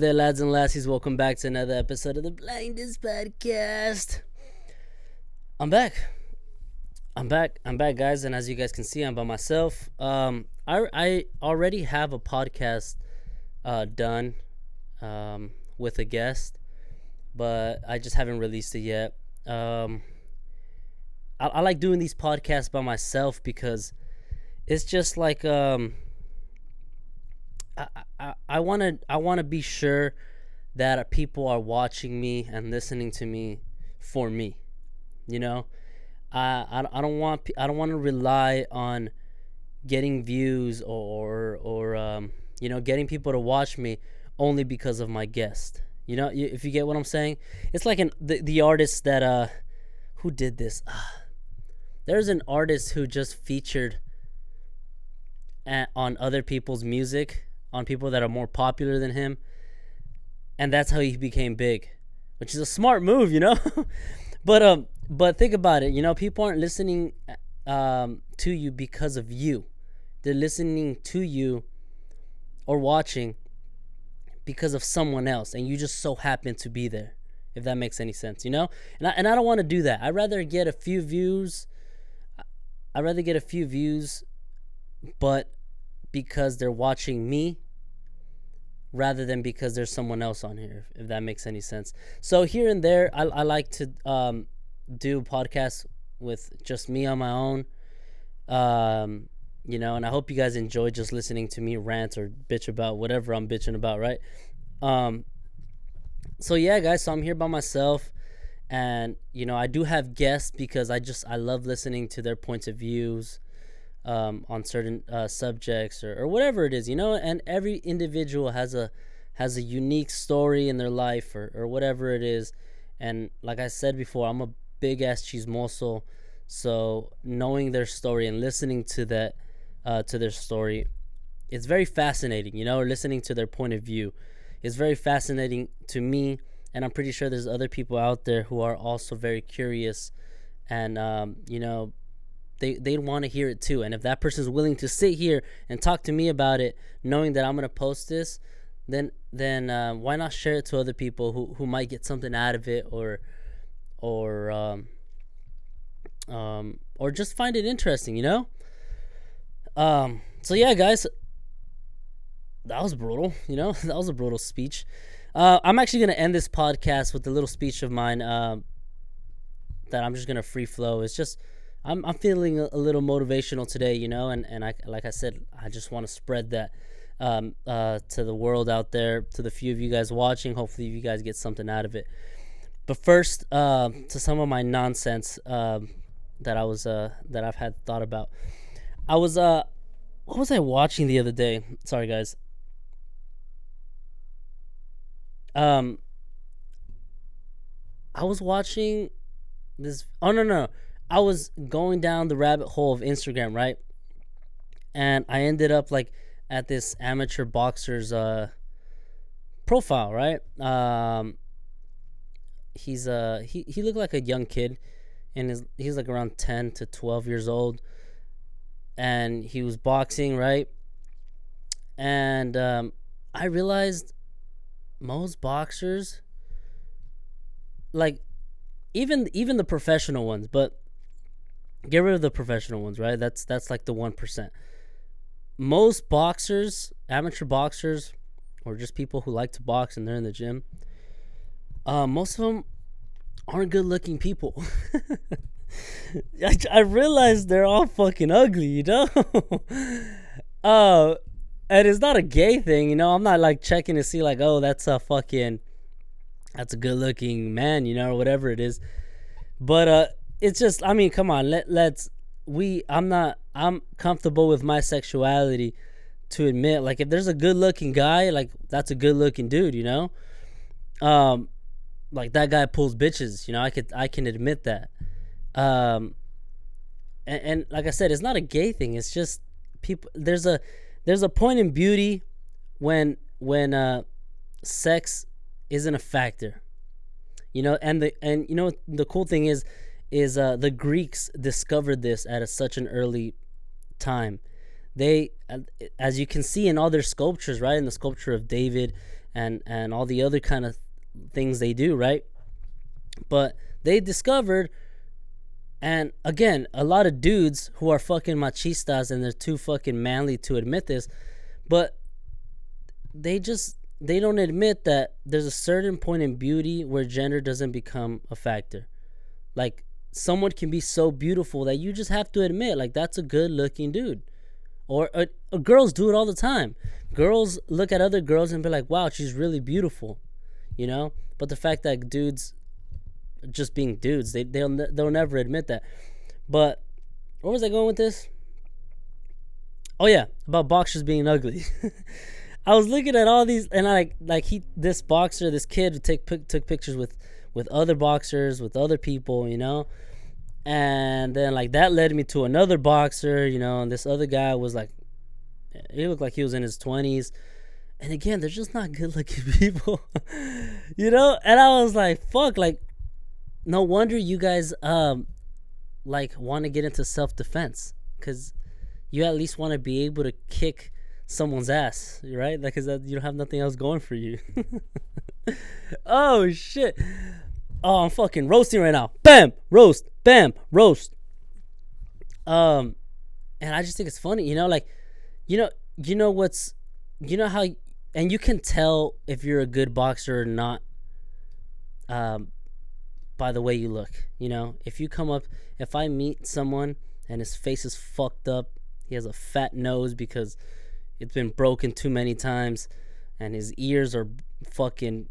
there, lads and lassies? Welcome back to another episode of the Blinders Podcast. I'm back. I'm back, guys. And as you guys can see, I'm by myself. I already have a podcast done with a guest, but I just haven't released it yet. I like doing these podcasts by myself because it's just like I want to be sure that people are watching me and listening to me for me. You know, I don't want to rely on getting views or getting people to watch me only because of my guest. You know, if you get what I'm saying, it's like the artist that who did this. There's an artist who just featured on other people's music, on people that are more popular than him, and that's how he became big, which is a smart move, you know. But think about it, you know, people aren't listening to you because of you. They're listening to you or watching because of someone else, and you just so happen to be there, if that makes any sense, you know. And I don't want to do that. I'd rather get a few views, but because they're watching me rather than because there's someone else on here, if that makes any sense. So here and there, I like to do podcasts with just me on my own, you know, and I hope you guys enjoy just listening to me rant or bitch about whatever I'm bitching about, right? So yeah, guys, so I'm here by myself, and you know, I do have guests because I love listening to their points of views on certain subjects or whatever it is, you know. And every individual has a unique story in their life or whatever it is. And like I said before, I'm a big ass chismoso, so knowing their story and listening to that to their story, it's very fascinating, you know. Or listening to their point of view is very fascinating to me, and I'm pretty sure there's other people out there who are also very curious, and you know, they want to hear it too. And if that person's willing to sit here and talk to me about it, knowing that I'm gonna post this, then why not share it to other people who might get something out of it, or just find it interesting, you know. So yeah, guys, that was brutal, you know. That was a brutal speech. I'm actually gonna end this podcast with a little speech of mine that I'm just gonna free flow. It's just I'm feeling a little motivational today, you know, and I, like I said, I just want to spread that to the world out there, to the few of you guys watching. Hopefully you guys get something out of it. But first, to some of my nonsense that I've had thought about. I was what was I watching the other day? Sorry, guys. I was watching this. Oh no. I was going down the rabbit hole of Instagram, right? And I ended up like at this amateur boxer's profile, right? He looked like a young kid, and he's like around 10 to 12 years old, and he was boxing, right? And I realized most boxers, like even the professional ones, but get rid of the professional ones, right? That's like the 1%. Most boxers, amateur boxers, or just people who like to box and they're in the gym, most of them aren't good looking people. I realized they're all fucking ugly, you know. And it's not a gay thing, you know. I'm not like checking to see like, oh, that's a good looking man, you know, or whatever it is. But it's just, I mean, come on, I'm comfortable with my sexuality to admit, like, if there's a good looking guy, like, that's a good looking dude, you know. Like, that guy pulls bitches, you know. I can admit that. And like I said, it's not a gay thing. It's just people. There's a point in beauty when sex isn't a factor, you know. And you know, the cool thing is the Greeks discovered this at such an early time. They, as you can see in all their sculptures, right? In the sculpture of David and all the other kind of things they do, right? But they discovered, and again, a lot of dudes who are fucking machistas and they're too fucking manly to admit this, but they don't admit that there's a certain point in beauty where gender doesn't become a factor. Like, someone can be so beautiful that you just have to admit, like, that's a good looking dude. Or girls do it all the time. Girls look at other girls and be like, wow, she's really beautiful, you know? But the fact that dudes just being dudes, they'll never admit that. But where was I going with this? Oh yeah, about boxers being ugly. I was looking at all these, and this kid took pictures with other boxers, with other people, you know? And then, like, that led me to another boxer, you know, and this other guy was like, he looked like he was in his 20s. And again, they're just not good looking people, you know? And I was like, fuck, like, no wonder you guys, like, want to get into self-defense, because you at least want to be able to kick someone's ass, right? Like, because you don't have nothing else going for you. Oh, shit. Oh, I'm fucking roasting right now. Bam, roast. Bam, roast. And I just think it's funny, you know, like, you know how, and you can tell if you're a good boxer or not, by the way you look, you know. If I meet someone and his face is fucked up, he has a fat nose because it's been broken too many times, and his ears are fucking,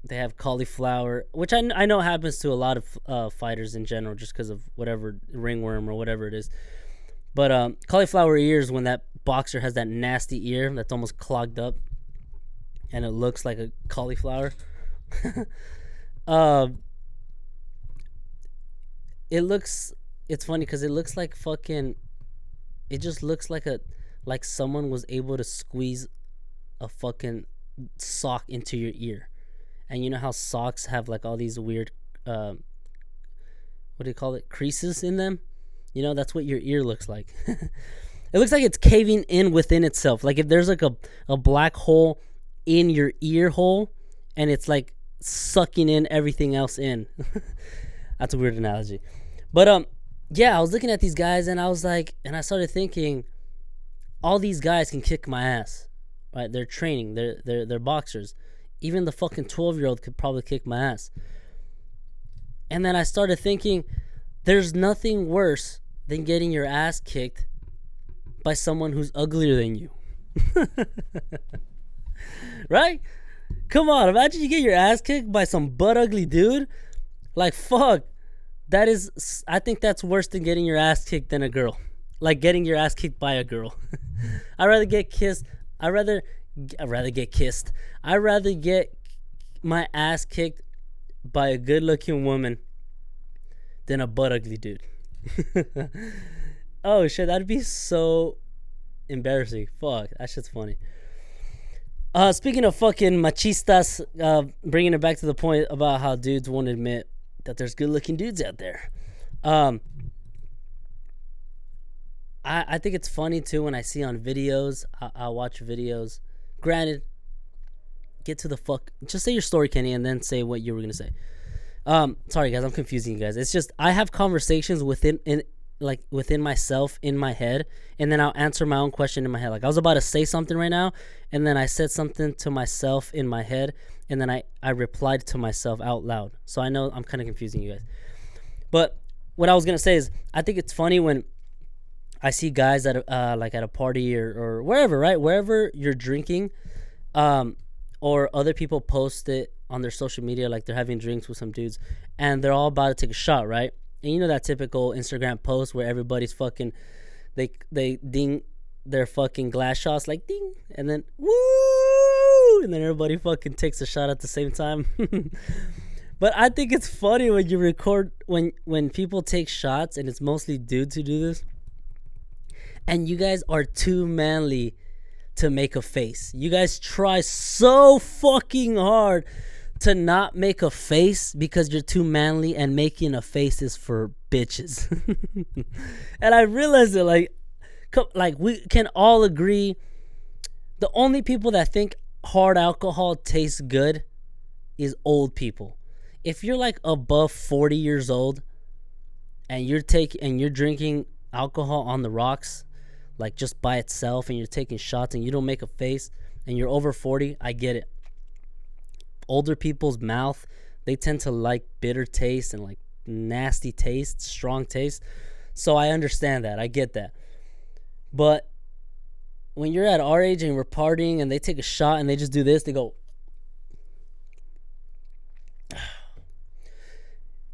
they have cauliflower, which I know happens to a lot of fighters in general, just because of whatever, ringworm or whatever it is. But cauliflower ears, when that boxer has that nasty ear that's almost clogged up, and it looks like a cauliflower. It's funny because it looks like fucking, it just looks like someone was able to squeeze a fucking sock into your ear. And you know how socks have like all these weird, what do you call it? Creases in them? You know, that's what your ear looks like. It looks like it's caving in within itself. Like if there's like a black hole in your ear hole and it's like sucking in everything else in. That's a weird analogy. But yeah, I was looking at these guys and I was like, and I started thinking, all these guys can kick my ass, right? They're training, they're boxers. Even the fucking 12-year-old could probably kick my ass. And then I started thinking, there's nothing worse than getting your ass kicked by someone who's uglier than you. Right? Come on, imagine you get your ass kicked by some butt ugly dude. Like, fuck. I think that's worse than getting your ass kicked than a girl. Like getting your ass kicked by a girl. I'd rather get kissed. I'd rather get my ass kicked by a good looking woman than a butt ugly dude. Oh shit, that'd be so embarrassing. Fuck, that shit's funny. Speaking of fucking machistas, bringing it back to the point about how dudes won't admit that there's good looking dudes out there. I think it's funny too when I see on videos. I watch videos. Granted, get to the fuck. Just say your story, Kenny, and then say what you were gonna say. Sorry guys, I'm confusing you guys. It's just I have conversations within myself in my head, and then I'll answer my own question in my head. Like I was about to say something right now, and then I said something to myself in my head, and then I replied to myself out loud. So I know I'm kind of confusing you guys. But what I was gonna say is I think it's funny when I see guys at like at a party or wherever, right? Wherever you're drinking, or other people post it on their social media, like they're having drinks with some dudes, and they're all about to take a shot, right? And you know that typical Instagram post where everybody's fucking, they ding their fucking glass shots, like ding, and then woo, and then everybody fucking takes a shot at the same time. But I think it's funny when you record, when people take shots, and it's mostly dudes who do this, and you guys are too manly to make a face. You guys try so fucking hard to not make a face because you're too manly, and making a face is for bitches. And I realized that like we can all agree, the only people that think hard alcohol tastes good is old people. If you're like above 40 years old and you're drinking alcohol on the rocks, like just by itself, and you're taking shots and you don't make a face and you're over 40, I get it. Older people's mouth, they tend to like bitter taste and like nasty taste, strong taste. So I understand that. I get that. But when you're at our age and we're partying and they take a shot and they just do this, they go.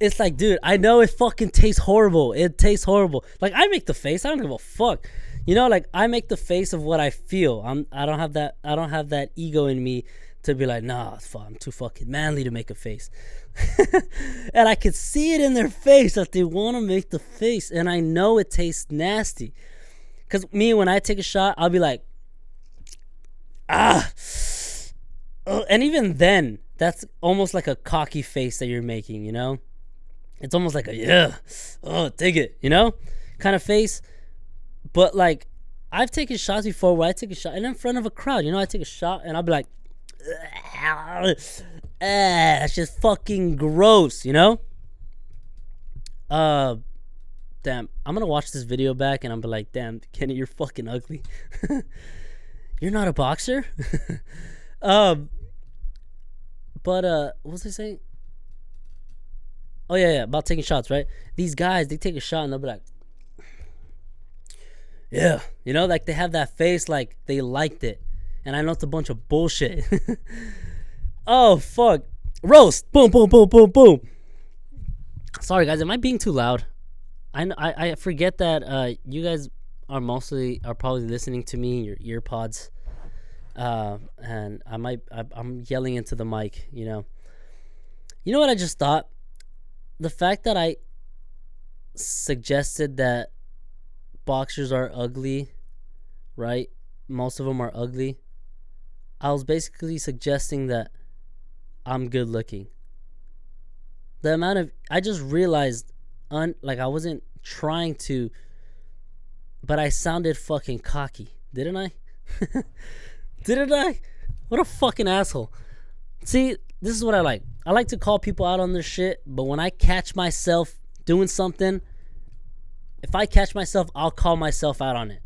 It's like, dude, I know it fucking tastes horrible. It tastes horrible. Like, I make the face. I don't give a fuck. You know, like, I make the face of what I feel. I don't have that ego in me to be like, nah, fuck, I'm too fucking manly to make a face. And I could see it in their face that they want to make the face. And I know it tastes nasty. Because me, when I take a shot, I'll be like, ah. And even then, that's almost like a cocky face that you're making, you know? It's almost like a, yeah, oh, dig it, you know? Kind of face. But, like, I've taken shots before where I take a shot and in front of a crowd, you know? I take a shot and I'll be like, that's just fucking gross, you know? Damn, I'm gonna watch this video back and I'm be like, damn, Kenny, you're fucking ugly. You're not a boxer? But what was I saying? Oh yeah, about taking shots, right? These guys, they take a shot and they'll be like, yeah, you know, like they have that face like they liked it. And I know it's a bunch of bullshit. Oh, fuck. Roast. Boom, boom, boom, boom, boom. Sorry, guys. Am I being too loud? I forget that you guys are probably listening to me in your ear pods. And I'm yelling into the mic, you know. You know what I just thought? The fact that I suggested that boxers are ugly, right? Most of them are ugly. I was basically suggesting that I'm good looking. The amount of, I just realized, like I wasn't trying to, but I sounded fucking cocky, didn't I? Didn't I? What a fucking asshole. See, this is what I like. I like to call people out on their shit, but when I catch myself doing something, if I catch myself, I'll call myself out on it.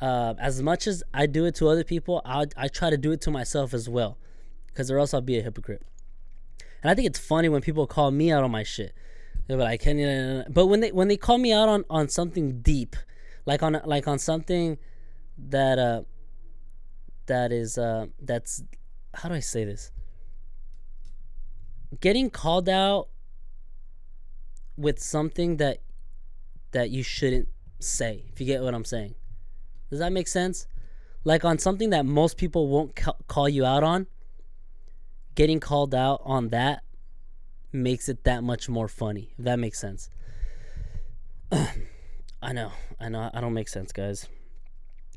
As much as I do it to other people, I try to do it to myself as well, because or else I'll be a hypocrite. And I think it's funny when people call me out on my shit. They're like, but when they call me out on something deep, like on something that that's, how do I say this? Getting called out with something that you shouldn't say, if you get what I'm saying. Does that make sense? Like on something that most people won't call you out on, getting called out on that makes it that much more funny, if that makes sense. I know, I don't make sense, guys.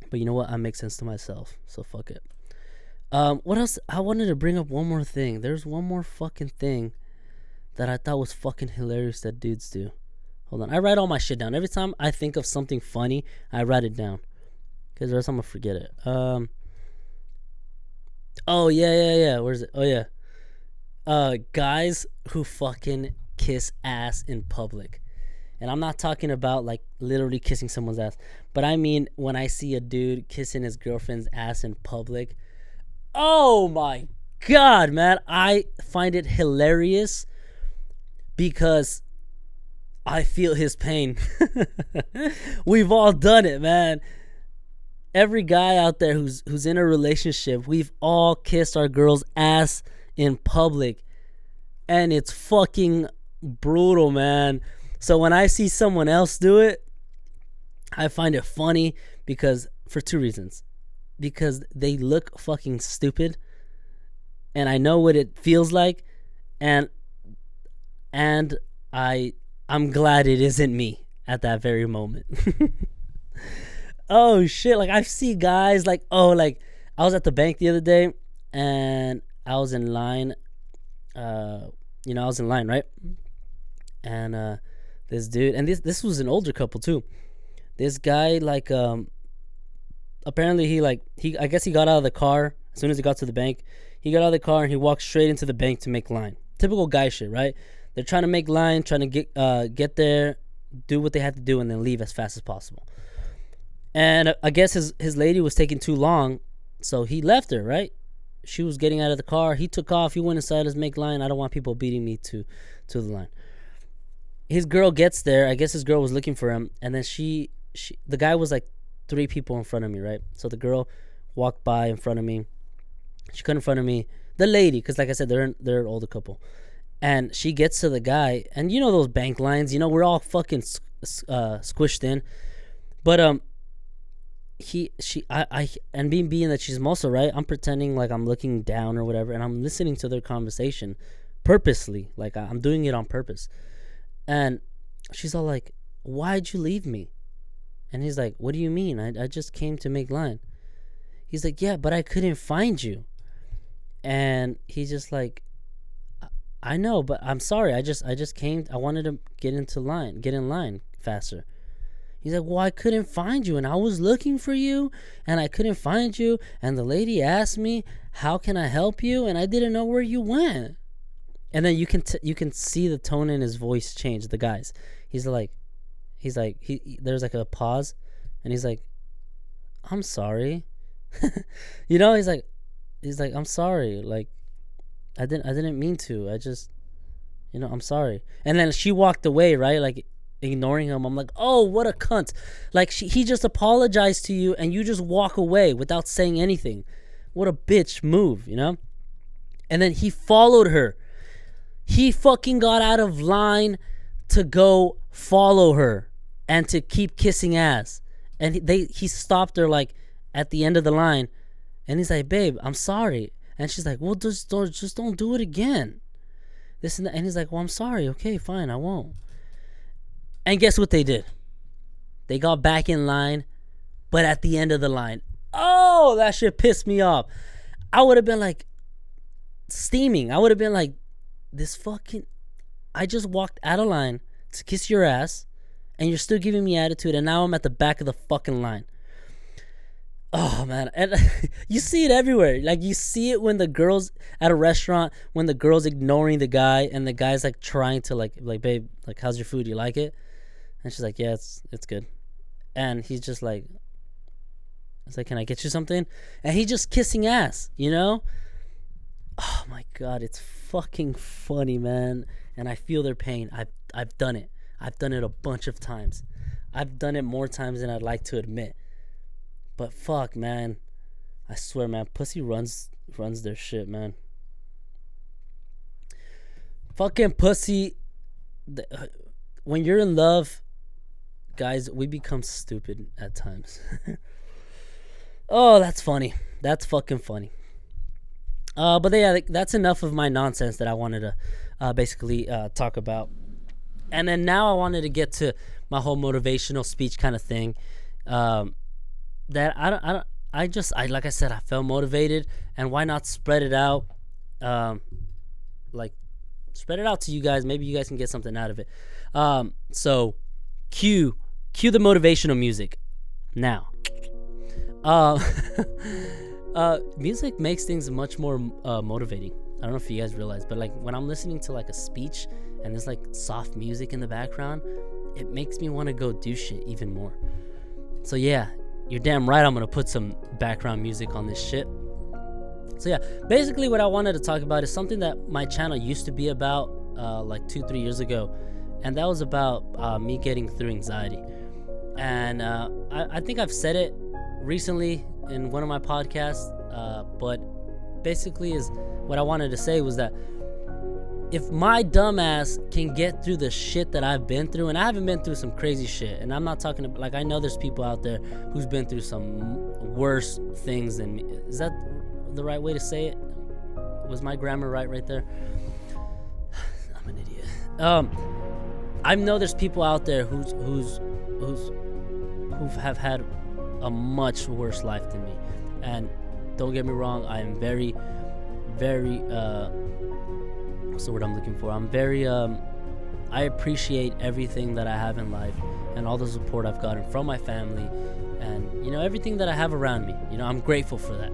But you know what? I make sense to myself, so fuck it. What else? I wanted to bring up one more thing. There's one more fucking thing that I thought was fucking hilarious that dudes do. Hold on. I write all my shit down. Every time I think of something funny, I write it down, because or else I'm gonna forget it. Oh, yeah. Where's it? Oh, yeah. Guys who fucking kiss ass in public. And I'm not talking about like literally kissing someone's ass, but I mean when I see a dude kissing his girlfriend's ass in public. Oh my God, man. I find it hilarious because I feel his pain. We've all done it, man. Every guy out there who's in a relationship, we've all kissed our girl's ass in public. And it's fucking brutal, man. So when I see someone else do it, I find it funny because for two reasons. Because they look fucking stupid, and I know what it feels like, and I'm glad it isn't me at that very moment. Oh shit, like I see guys like, like I was at the bank the other day and I was in line, I was in line, right? And this dude, and this was an older couple too. This guy, like, apparently he I guess he got out of the car As soon as he got to the bank, he got out of the car and he walked straight into the bank to make line. Typical guy shit, right? They're trying to make line, trying to get there, do what they have to do, and then leave as fast as possible. And I guess his lady was taking too long, so he left her, right? She was getting out of the car. He took off. He went inside to make line. I don't want people beating me to the line. His girl gets there. I guess his girl was looking for him, and then the guy was like 3 people in front of me, right? So the girl walked by in front of me. She cut in front of me. The lady, because like I said, they're an older couple. And she gets to the guy, and you know those bank lines, you know, we're all fucking squished in. But and being that she's Muslim, right? I'm pretending like I'm looking down or whatever, and I'm listening to their conversation purposely, like I'm doing it on purpose. And she's all like, "Why'd you leave me?" And he's like, "What do you mean? I just came to make line." He's like, "Yeah, but I couldn't find you." And he's just like, "I know, but I'm sorry. I just came. I wanted to get in line faster." He's like, "Well, I couldn't find you, and I was looking for you, and I couldn't find you, and the lady asked me, how can I help you, and I didn't know where you went." And then you can see the tone in his voice change. The guy's, he's like, there's like a pause, and he's like, "I'm sorry," you know. He's like, "I'm sorry, like, I didn't mean to. I just, you know, I'm sorry." And then she walked away, right? Like, ignoring him. I'm like, "Oh, what a cunt." Like, he just apologized to you and you just walk away without saying anything. What a bitch move, you know? And then he followed her. He fucking got out of line to go follow her and to keep kissing ass. And he stopped her like at the end of the line, and he's like, "Babe, I'm sorry." And she's like, "Well, just don't do it again." This and that. And he's like, "Well, I'm sorry. Okay, fine, I won't." And guess what they did? They got back in line, but at the end of the line. Oh, that shit pissed me off. I would have been like steaming. I would have been like, I just walked out of line to kiss your ass, and you're still giving me attitude, and now I'm at the back of the fucking line. Oh, man. And you see it everywhere. Like, you see it when the girls at a restaurant, when the girl's ignoring the guy, and the guy's like trying to like, "Babe, like, how's your food? You like it?" And she's like, "Yeah, it's good." And he's just like, it's like, "Can I get you something?" And he's just kissing ass, you know? Oh my God, it's fucking funny, man. And I feel their pain. I've done it. I've done it a bunch of times. I've done it more times than I'd like to admit. But fuck, man. I swear, man, pussy runs their shit, man. Fucking pussy. When you're in love, guys, we become stupid at times. Oh, that's funny. That's fucking funny. But yeah, that's enough of my nonsense that I wanted to basically talk about. And then now I wanted to get to my whole motivational speech kind of thing. That I like I said, I felt motivated, and why not spread it out? Like, spread it out to you guys. Maybe you guys can get something out of it. So cue the motivational music now. Music makes things much more motivating. I don't know if you guys realize, but like when I'm listening to like a speech and there's like soft music in the background, it makes me want to go do shit even more. So yeah, you're damn right I'm gonna put some background music on this shit. So yeah, basically what I wanted to talk about is something that my channel used to be about like 2-3 years ago, and that was about me getting through anxiety. And I think I've said it recently in one of my podcasts, but basically is what I wanted to say was that if my dumbass can get through the shit that I've been through, and I haven't been through some crazy shit, and I'm not talking about, like, I know there's people out there who's been through some worse things than me. Is that the right way to say it? Was my grammar right there? I'm an idiot. I know there's people out there who have had a much worse life than me, and don't get me wrong, I am very what's the word I'm looking for? I'm very I appreciate everything that I have in life and all the support I've gotten from my family, and you know, everything that I have around me. You know, I'm grateful for that.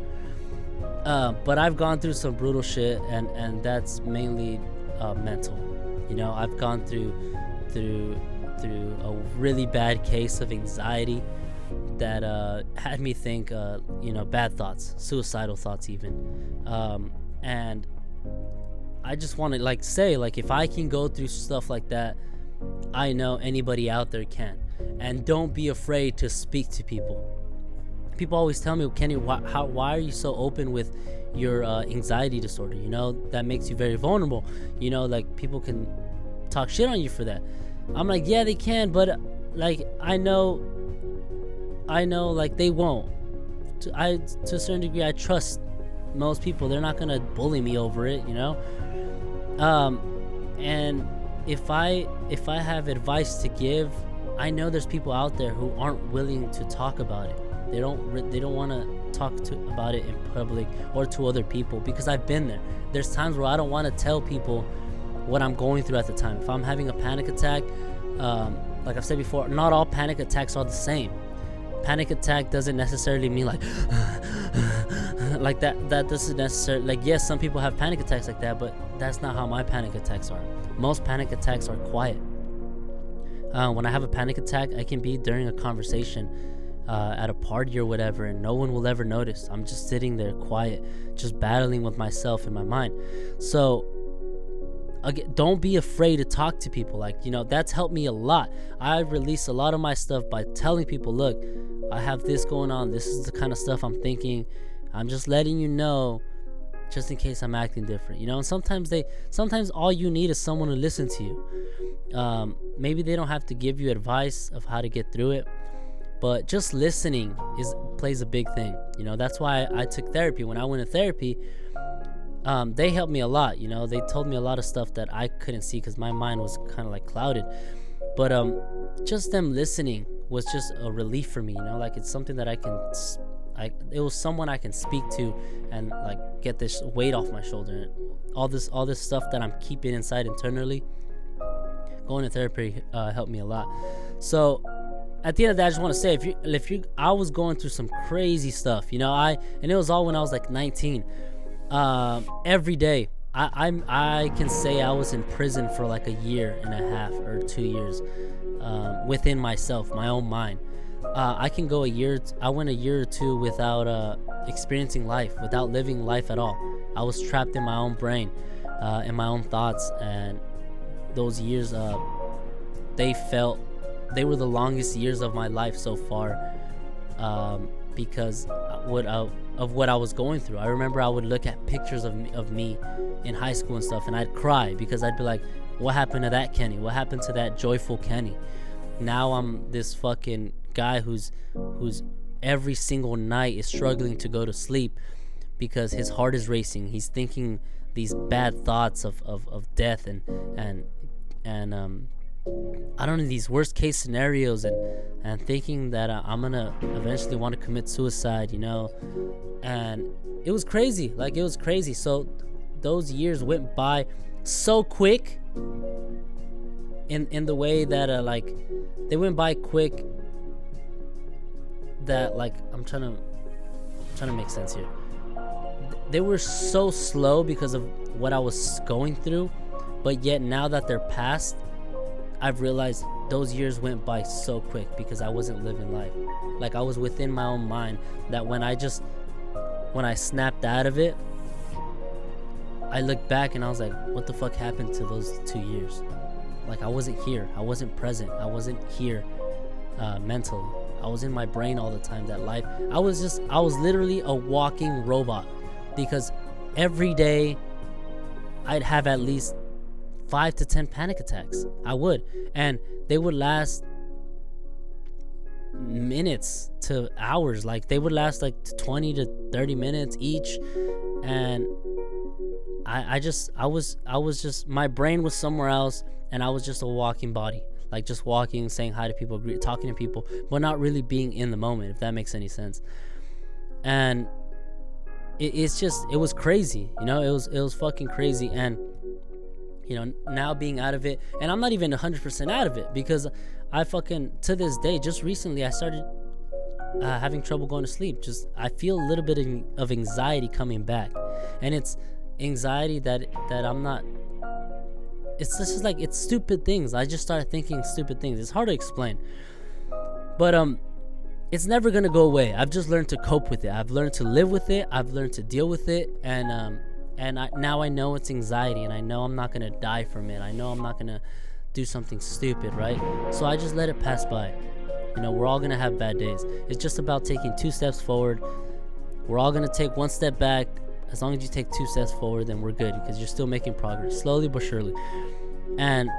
But I've gone through some brutal shit, and that's mainly mental. You know, I've gone through a really bad case of anxiety that had me think, bad thoughts, suicidal thoughts even. And I just want to say, if I can go through stuff like that, I know anybody out there can. And don't be afraid to speak to people. People always tell me, Kenny, why are you so open with your anxiety disorder? You know, that makes you very vulnerable. You know, people can talk shit on you for that. I'm like, yeah, they can, but I know they won't. To a certain degree, I trust most people. They're not gonna bully me over it, you know. And if I have advice to give, I know there's people out there who aren't willing to talk about it. They don't want to talk about it in public or to other people, because I've been there. There's times where I don't want to tell people what I'm going through at the time. If I'm having a panic attack, like I've said before, not all panic attacks are the same. Panic attack doesn't necessarily mean like that doesn't necessarily, yes, some people have panic attacks like that, but that's not how my panic attacks are. Most panic attacks are quiet. When I have a panic attack, I can be during a conversation at a party or whatever, and no one will ever notice. I'm just sitting there quiet, just battling with myself in my mind. So again, don't be afraid to talk to people. That's helped me a lot. I release a lot of my stuff by telling people, look, I have this going on, this is the kind of stuff I'm thinking, I'm just letting you know, just in case I'm acting different, you know. And sometimes all you need is someone to listen to you. Maybe they don't have to give you advice of how to get through it, but just listening plays a big thing, you know. That's why I took therapy. When I went to therapy, they helped me a lot, you know. They told me a lot of stuff that I couldn't see because my mind was kind of clouded, but just them listening was just a relief for me, you know. It's something that it was someone I can speak to and get this weight off my shoulder. All this stuff that I'm keeping inside internally, going to therapy helped me a lot. So at the end of that, I just want to say, I was going through some crazy stuff, you know. And it was all when I was 19. Every day, I can say I was in prison for a year and a half or 2 years, within myself, my own mind. I can go I went a year or two without experiencing life, without living life at all. I was trapped in my own brain, in my own thoughts, and those years, they were the longest years of my life so far, because of what I was going through. I remember I would look at pictures of me in high school and stuff, and I'd cry because I'd be like, what happened to that Kenny? What happened to that joyful Kenny? Now I'm this fucking guy who's every single night is struggling to go to sleep because his heart is racing. He's thinking these bad thoughts of death and I don't know, these worst case scenarios, and thinking that I'm gonna eventually want to commit suicide, you know. And it was crazy. It was crazy. So those years went by so quick, in the way that they went by quick, that I'm trying to make sense here. They were so slow because of what I was going through, but yet now that they're past, I've realized those years went by so quick because I wasn't living life. I was within my own mind, that when I snapped out of it, I looked back and I was like, what the fuck happened to those 2 years? I wasn't here. I wasn't present. I wasn't here mentally. I was in my brain all the time. That life, I was literally a walking robot, because every day I'd have at least 5 to 10 panic attacks. I would, and they would last minutes to hours. They would last 20 to 30 minutes each, and I was just, my brain was somewhere else, and I was just a walking body, just walking, saying hi to people, talking to people, but not really being in the moment, if that makes any sense. And it was crazy, you know. It was fucking crazy. And you know, now being out of it, and I'm not even 100% out of it, because I fucking, to this day, just recently I started having trouble going to sleep. Just I feel a little bit of anxiety coming back, and it's anxiety that I'm not. It's just like it's stupid things. I just started thinking stupid things. It's hard to explain, but it's never gonna go away. I've just learned to cope with it. I've learned to live with it. I've learned to deal with it, and now I know it's anxiety, and I know I'm not gonna die from it. I know I'm not gonna do something stupid, right? So I just let it pass by. You know, we're all gonna have bad days. It's just about taking 2 steps forward. We're all gonna take 1 step back. As long as you take 2 steps forward, then we're good, because you're still making progress, slowly but surely. And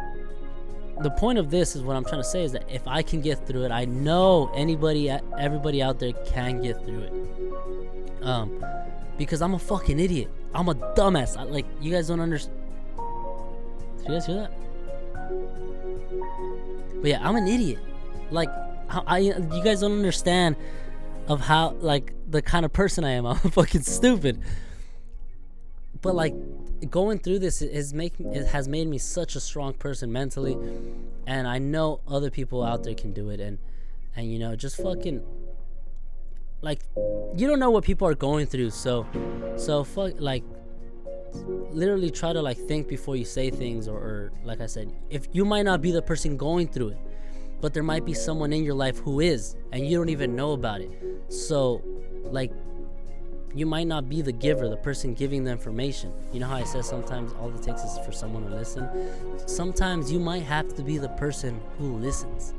the point of this is what I'm trying to say is that if I can get through it, I know everybody out there can get through it. Because I'm a fucking idiot. I'm a dumbass. You guys don't understand. Did you guys hear that? But yeah, I'm an idiot. You guys don't understand of how, the kind of person I am. I'm fucking stupid. But going through this it has made me such a strong person mentally, and I know other people out there can do it, and you know, just fucking you don't know what people are going through, so fuck, literally try to think before you say things, or like I said, if you might not be the person going through it, but there might be someone in your life who is, and you don't even know about it. So you might not be the giver, the person giving the information. You know how I said sometimes all it takes is for someone to listen? Sometimes you might have to be the person who listens.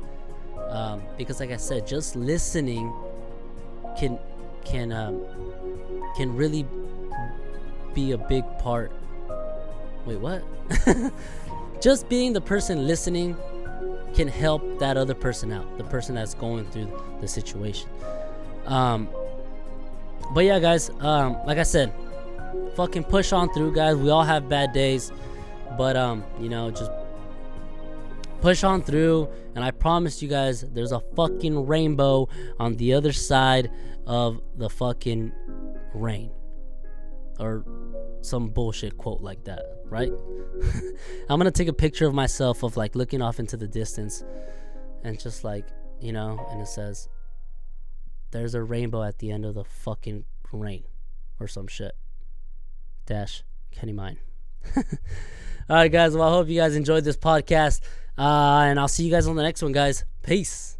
Because like I said, just listening can really be a big part. Wait, what? Just being the person listening can help that other person out, the person that's going through the situation. But yeah, guys, like I said, fucking push on through, guys. We all have bad days, but you know, just push on through, and I promise you guys, there's a fucking rainbow on the other side of the fucking rain, or some bullshit quote like that, right? I'm gonna take a picture of myself of looking off into the distance, and just you know, and it says, there's a rainbow at the end of the fucking rain, or some shit. Dash Kenny Mine. All right, guys. Well, I hope you guys enjoyed this podcast. And I'll see you guys on the next one, guys. Peace.